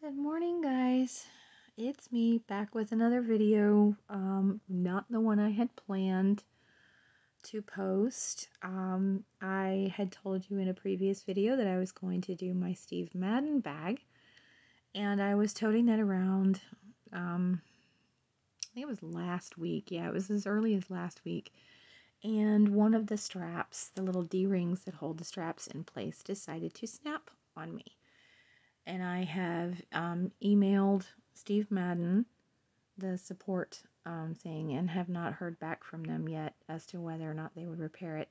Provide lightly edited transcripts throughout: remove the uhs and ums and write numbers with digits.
Good morning, guys. It's me back with another video. Not the one I had planned to post. I had told you in a previous video that I was going to do my Steve Madden bag, and I was toting that around. I think it was last week. Yeah, it was as early as last week. And one of the straps, the little D-rings that hold the straps in place, decided to snap on me. And I have emailed Steve Madden, the support thing, and have not heard back from them yet as to whether or not they would repair it.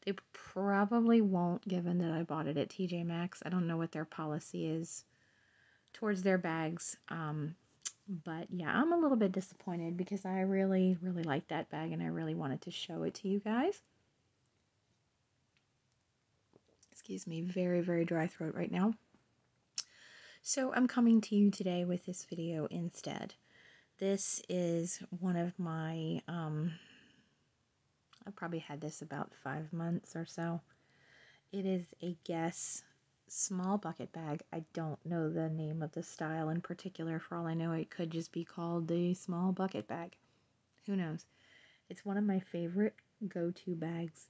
They probably won't, given that I bought it at TJ Maxx. I don't know what their policy is towards their bags. But yeah, I'm a little bit disappointed because I really, really liked that bag and I really wanted to show it to you guys. Excuse me, very, very dry throat right now. So I'm coming to you today with this video instead. This is one of my, I've probably had this about 5 months or so. It is a Guess small bucket bag. I don't know the name of the style in particular. For all I know, it could just be called the small bucket bag. Who knows? It's one of my favorite go-to bags.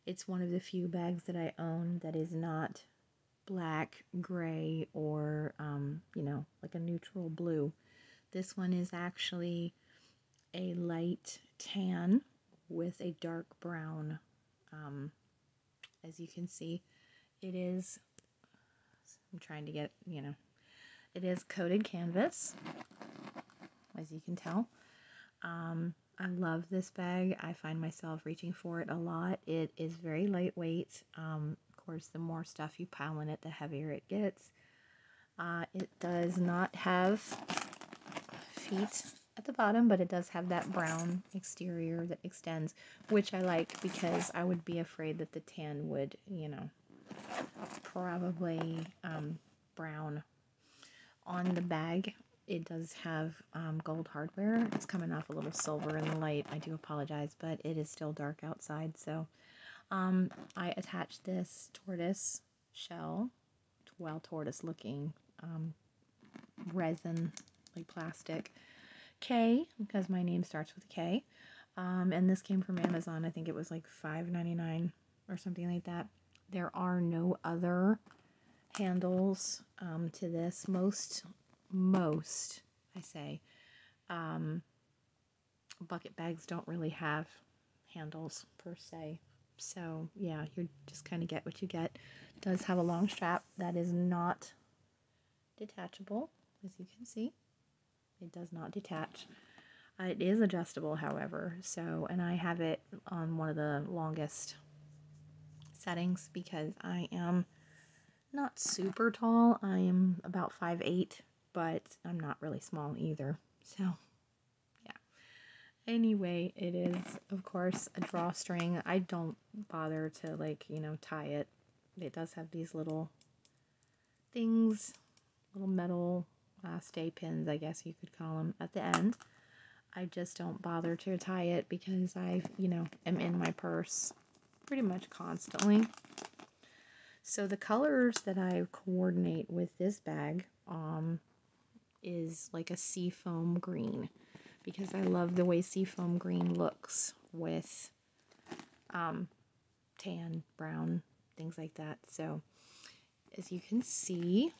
It's one of the few bags that I own that is not black, gray, or, like a neutral blue. This one is actually a light tan with a dark brown. As you can see, it is, I'm trying to get, it is coated canvas, as you can tell. I love this bag. I find myself reaching for it a lot. It is very lightweight. Of course, the more stuff you pile in it, the heavier it gets. It does not have feet at the bottom, but it does have that brown exterior that extends, which I like because I would be afraid that the tan would, probably brown. On the bag, it does have gold hardware. It's coming off a little silver in the light. I do apologize, but it is still dark outside. So I attached this tortoise shell, well, tortoise looking resin, like plastic K, because my name starts with a K. And this came from Amazon. I think it was like $5.99 or something like that. There are no other handles to this. Most I say bucket bags don't really have handles per se, so yeah, you just kind of get what you get. It does have a long strap that is not detachable, as you can see. It does not detach. It is adjustable, however, so, and I have it on one of the longest settings because I am not super tall. I am about 5'8", but I'm not really small either. So, yeah. Anyway, it is, of course, a drawstring. I don't bother to, tie it. It does have these little things, little metal stay pins, I guess you could call them, at the end. I just don't bother to tie it because I, am in my purse pretty much constantly. So the colors that I coordinate with this bag is like a seafoam green, because I love the way seafoam green looks with tan, brown, things like that. So as you can see,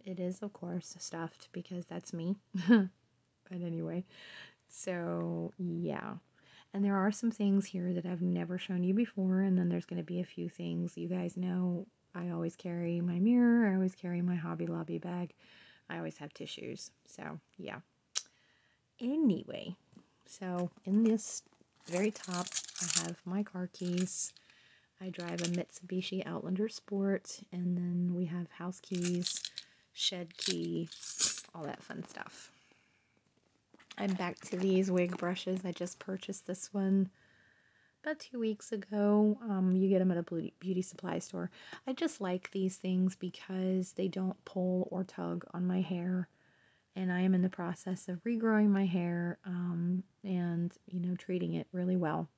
it is of course stuffed because that's me. But anyway, so yeah. And there are some things here that I've never shown you before, and then there's going to be a few things. You guys know I always carry my mirror, I always carry my Hobby Lobby bag, I always have tissues, so yeah. Anyway, so in this very top, I have my car keys. I drive a Mitsubishi Outlander Sport, and then we have house keys, shed key, all that fun stuff. I'm back to these wig brushes. I just purchased this one about 2 weeks ago. You get them at a beauty supply store. I just like these things because they don't pull or tug on my hair. And I am in the process of regrowing my hair and, treating it really well.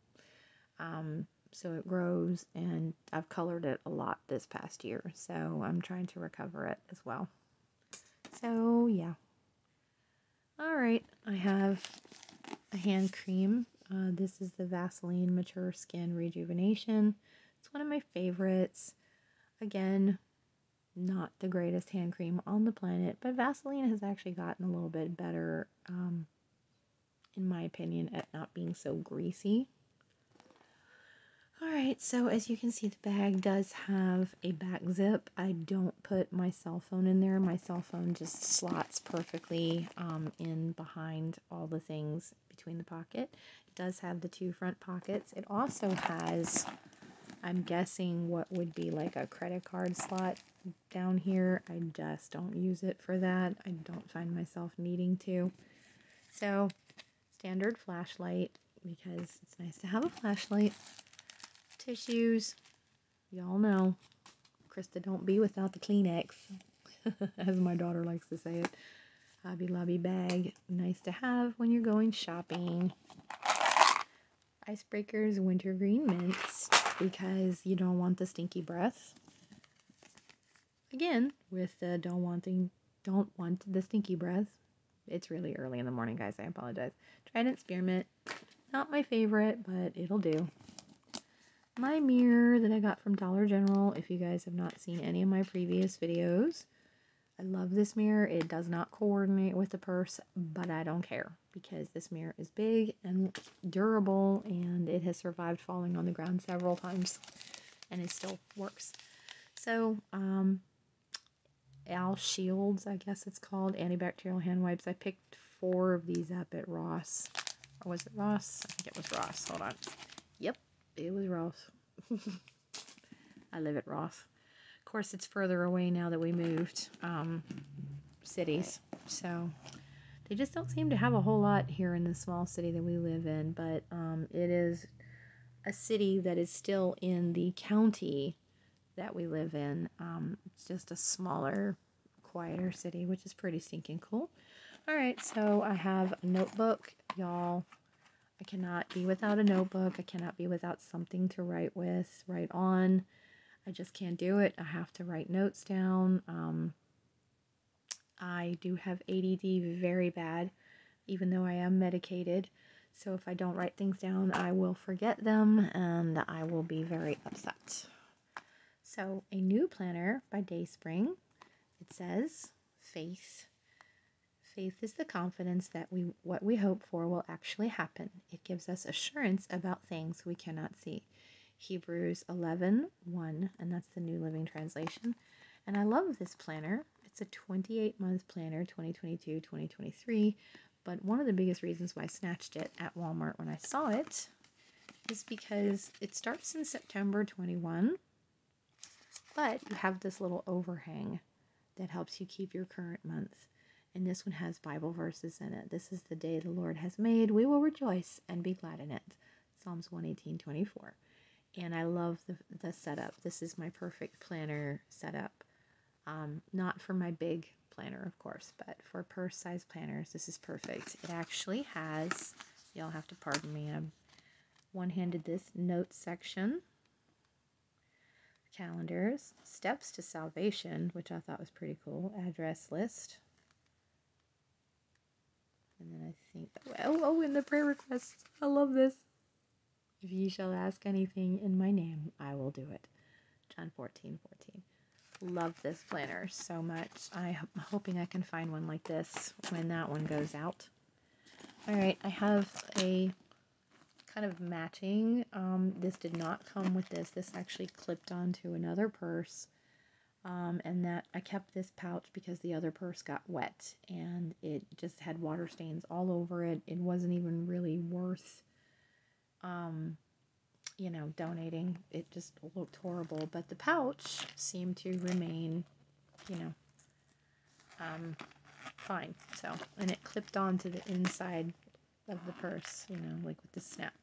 So it grows, and I've colored it a lot this past year. So I'm trying to recover it as well. So, yeah. Alright, I have a hand cream. This is the Vaseline Mature Skin Rejuvenation. It's one of my favorites. Again, not the greatest hand cream on the planet, but Vaseline has actually gotten a little bit better, in my opinion, at not being so greasy. Alright, so as you can see, the bag does have a back zip. I don't put my cell phone in there. My cell phone just slots perfectly in behind all the things between the pocket. It does have the 2 front pockets. It also has, I'm guessing, what would be like a credit card slot down here. I just don't use it for that. I don't find myself needing to. So, standard flashlight, because it's nice to have a flashlight. Tissues, y'all know, Krista don't be without the Kleenex, as my daughter likes to say it. Hobby Lobby bag, nice to have when you're going shopping. Icebreakers Wintergreen mints, because you don't want the stinky breath. Again, with the don't want the stinky breath. It's really early in the morning, guys, I apologize. Trident Spearmint, not my favorite, but it'll do. My mirror that I got from Dollar General, if you guys have not seen any of my previous videos. I love this mirror. It does not coordinate with the purse, but I don't care, because this mirror is big and durable, and it has survived falling on the ground several times, and it still works. So, Al Shields, I guess it's called, antibacterial hand wipes. I picked 4 of these up at Ross. Or was it Ross? I think it was Ross. Hold on. Yep. It was Ross. I live at Ross. Of course, it's further away now that we moved cities. So, they just don't seem to have a whole lot here in the small city that we live in. But it is a city that is still in the county that we live in. It's just a smaller, quieter city, which is pretty stinking cool. Alright, so I have a notebook. Y'all, I cannot be without a notebook. I cannot be without something to write with, write on. I just can't do it. I have to write notes down. I do have ADD very bad, even though I am medicated. So if I don't write things down, I will forget them, and I will be very upset. So, a new planner by Dayspring. It says, Faith. Faith is the confidence that what we hope for will actually happen. It gives us assurance about things we cannot see. Hebrews 11:1, and that's the New Living Translation. And I love this planner. It's a 28-month planner, 2022-2023. But one of the biggest reasons why I snatched it at Walmart when I saw it is because it starts in September 21, but you have this little overhang that helps you keep your current month. And this one has Bible verses in it. This is the day the Lord has made. We will rejoice and be glad in it. Psalms 118:24. And I love the setup. This is my perfect planner setup. Not for my big planner, of course, but for purse-sized planners, this is perfect. It actually has, y'all have to pardon me, I'm one-handed this, notes section, calendars, steps to salvation, which I thought was pretty cool, address list, and then I think, and the prayer requests. I love this. If ye shall ask anything in my name, I will do it. John 14:14. Love this planner so much. I'm hoping I can find one like this when that one goes out. Alright, I have a kind of matching. This did not come with this. This actually clipped onto another purse. And that I kept this pouch because the other purse got wet and it just had water stains all over it. It wasn't even really worth donating. It just looked horrible, but the pouch seemed to remain, fine. So, and it clipped onto the inside of the purse, like with the snap.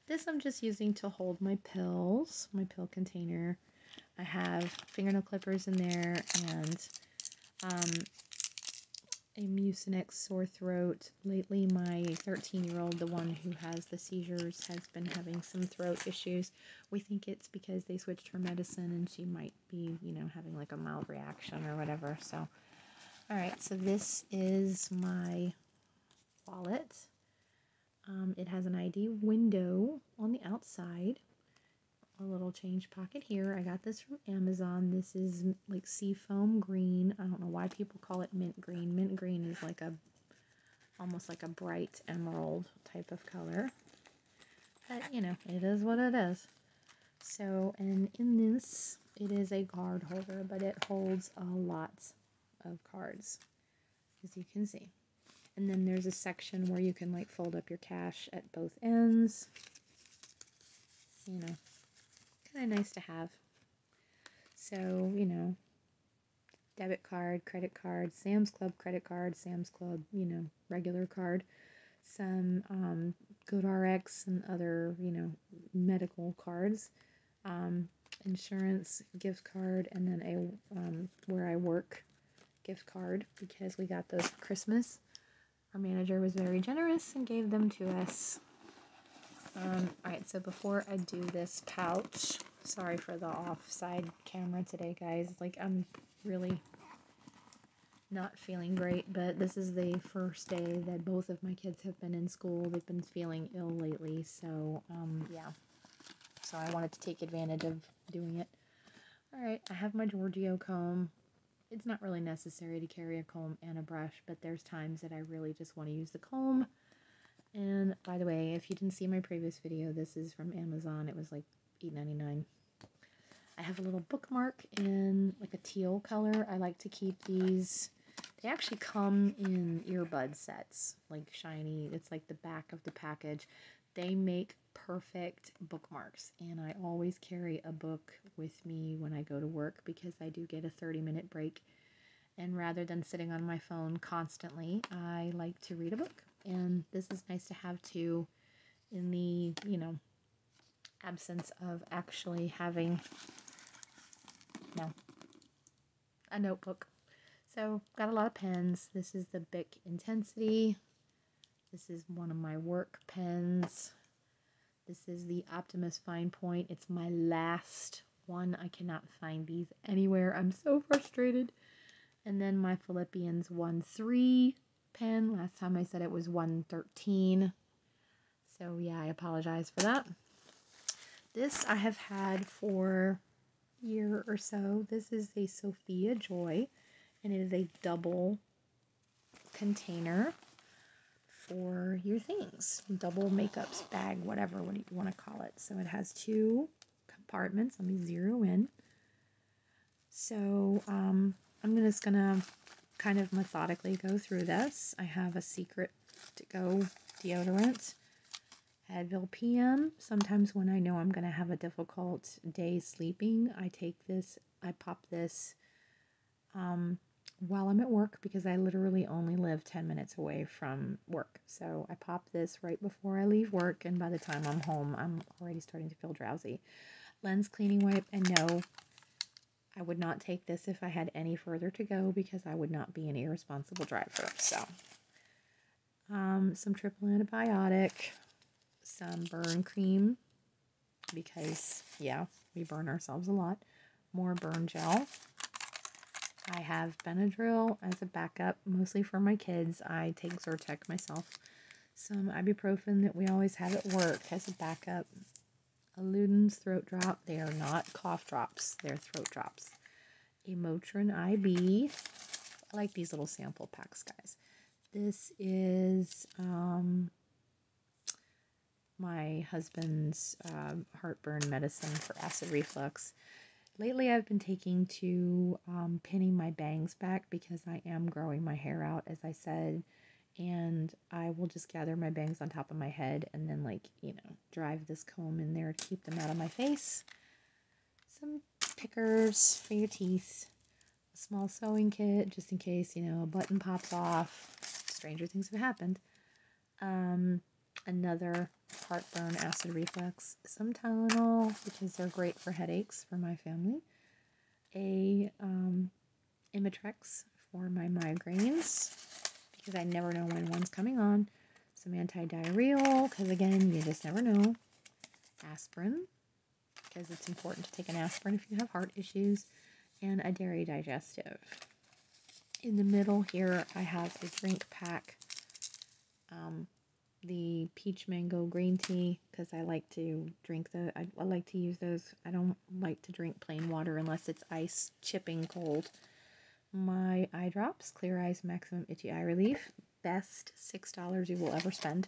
This I'm just using to hold my pills, my pill container. I have fingernail clippers in there and a Mucinex sore throat. Lately, my 13-year-old, the one who has the seizures, has been having some throat issues. We think it's because they switched her medicine and she might be, having like a mild reaction or whatever. So Alright, so this is my wallet. It has an ID window on the outside. A little change pocket here. I got this from Amazon. This is like seafoam green. I don't know why people call it mint green. Mint green is like almost like a bright emerald type of color. But, you know, it is what it is. So, and in this, it is a card holder, but it holds a lot of cards, as you can see. And then there's a section where you can like fold up your cash at both ends. You know, kind of nice to have. So, you know, debit card, credit card, Sam's Club credit card, Sam's Club, you know, regular card, some GoodRx and other, you know, medical cards, insurance gift card, and then a where I work gift card because we got those for Christmas. Our manager was very generous and gave them to us. Alright, so before I do this pouch, sorry for the offside camera today, guys. Like, I'm really not feeling great, but this is the first day that both of my kids have been in school. They've been feeling ill lately, so, yeah. So I wanted to take advantage of doing it. Alright, I have my Giorgio comb. It's not really necessary to carry a comb and a brush, but there's times that I really just want to use the comb. And by the way, if you didn't see my previous video, this is from Amazon. It was like $8.99. I have a little bookmark in like a teal color. I like to keep these. They actually come in earbud sets, like shiny. It's like the back of the package. They make perfect bookmarks, and I always carry a book with me when I go to work because I do get a 30-minute break. And rather than sitting on my phone constantly, I like to read a book. And this is nice to have too in the, you know, absence of actually having, a notebook. So, got a lot of pens. This is the Bic Intensity. This is one of my work pens. This is the Optimus Fine Point. It's my last one. I cannot find these anywhere. I'm so frustrated. And then my Philippians 1-3 pen. Last time I said it was 113. So yeah, I apologize for that. This I have had for a year or so. This is a Sophia Joy, and it is a double container for your things. Double makeups bag, whatever you want to call it. So it has 2 compartments. Let me zero in. So I'm just gonna kind of methodically go through this. I have a Secret to Go deodorant, Advil PM. Sometimes when I know I'm gonna have a difficult day sleeping, I take this, I pop this while I'm at work because I literally only live 10 minutes away from work. So I pop this right before I leave work, and by the time I'm home, I'm already starting to feel drowsy. Lens cleaning wipe, and no, I would not take this if I had any further to go because I would not be an irresponsible driver. So, some triple antibiotic, some burn cream because, yeah, we burn ourselves a lot. More burn gel. I have Benadryl as a backup, mostly for my kids. I take Zyrtec myself. Some ibuprofen that we always have at work as a backup. Luden's throat drop. They are not cough drops. They're throat drops. A Motrin IB. I like these little sample packs, guys. This is my husband's heartburn medicine for acid reflux. Lately, I've been taking to pinning my bangs back because I am growing my hair out, as I said, and I will just gather my bangs on top of my head and then, like, you know, drive this comb in there to keep them out of my face. Some pickers for your teeth, a small sewing kit just in case, you know, a button pops off. Stranger things have happened. Another heartburn acid reflux, some Tylenol because they're great for headaches for my family, a Imitrex for my migraines because I never know when one's coming on, some antidiarrheal because again you just never know, aspirin because it's important to take an aspirin if you have heart issues, and a dairy digestive. In the middle here, I have a drink pack, the peach mango green tea, because I like to drink I like to use those. I don't like to drink plain water unless it's ice chipping cold. My eye drops, Clear Eyes Maximum Itchy Eye Relief, best $6 you will ever spend.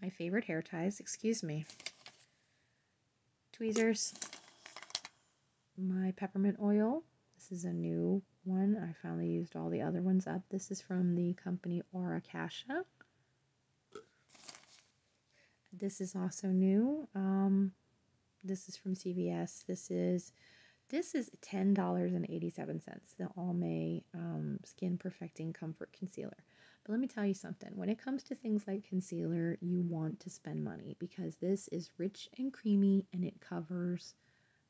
My favorite hair ties, excuse me, tweezers, my peppermint oil. This is a new one. I finally used all the other ones up. This is from the company Auracasha. This is also new. This is from CVS. This is $10.87. The Almay Skin Perfecting Comfort Concealer. But let me tell you something. When it comes to things like concealer, you want to spend money because this is rich and creamy and it covers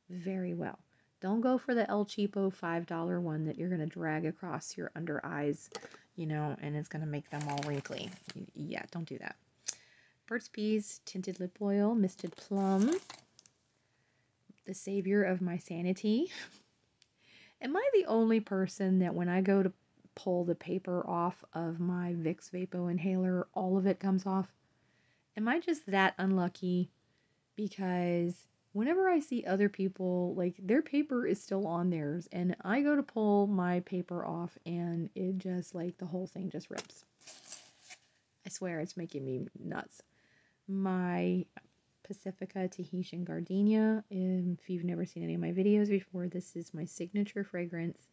very well. Don't go for the El Cheapo $5 one that you're going to drag across your under eyes, and it's going to make them all wrinkly. Yeah, don't do that. Burt's Bees Tinted Lip Oil, Misted Plum, the savior of my sanity. Am I the only person that when I go to pull the paper off of my Vicks Vapo inhaler, all of it comes off? Am I just that unlucky? Because whenever I see other people, like, their paper is still on theirs, and I go to pull my paper off, and it just, like, the whole thing just rips. I swear, it's making me nuts. My Pacifica Tahitian Gardenia. If you've never seen any of my videos before, this is my signature fragrance.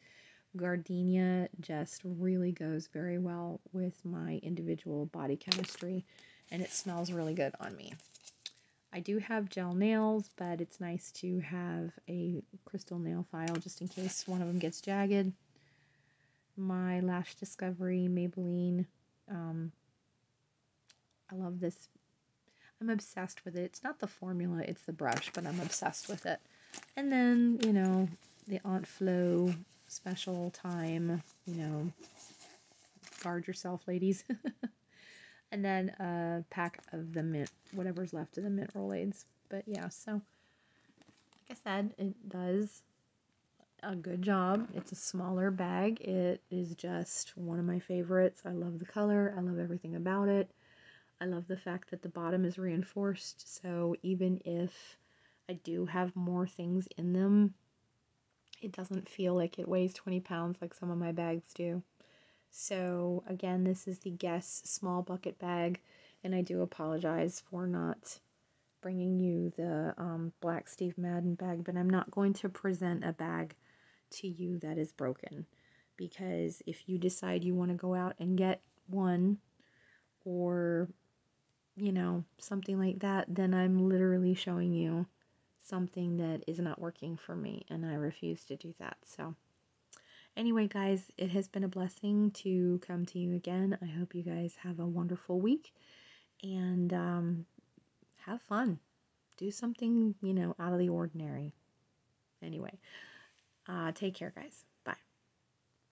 Gardenia just really goes very well with my individual body chemistry, and it smells really good on me. I do have gel nails, but it's nice to have a crystal nail file just in case one of them gets jagged. My Lash Discovery Maybelline. I love this. I'm obsessed with it. It's not the formula, it's the brush, but I'm obsessed with it. And then, the Aunt Flo special time, guard yourself, ladies. And then a pack of the mint, whatever's left of the mint Rolaids. But yeah, so like I said, it does a good job. It's a smaller bag. It is just one of my favorites. I love the color. I love everything about it. I love the fact that the bottom is reinforced. So even if I do have more things in them, it doesn't feel like it weighs 20 pounds like some of my bags do. So again, this is the Guess small bucket bag, and I do apologize for not bringing you the Black Steve Madden bag, but I'm not going to present a bag to you that is broken, because if you decide you want to go out and get one or something like that, then I'm literally showing you something that is not working for me, and I refuse to do that. So anyway, guys, it has been a blessing to come to you again. I hope you guys have a wonderful week, and have fun. Do something, out of the ordinary. Anyway, take care, guys.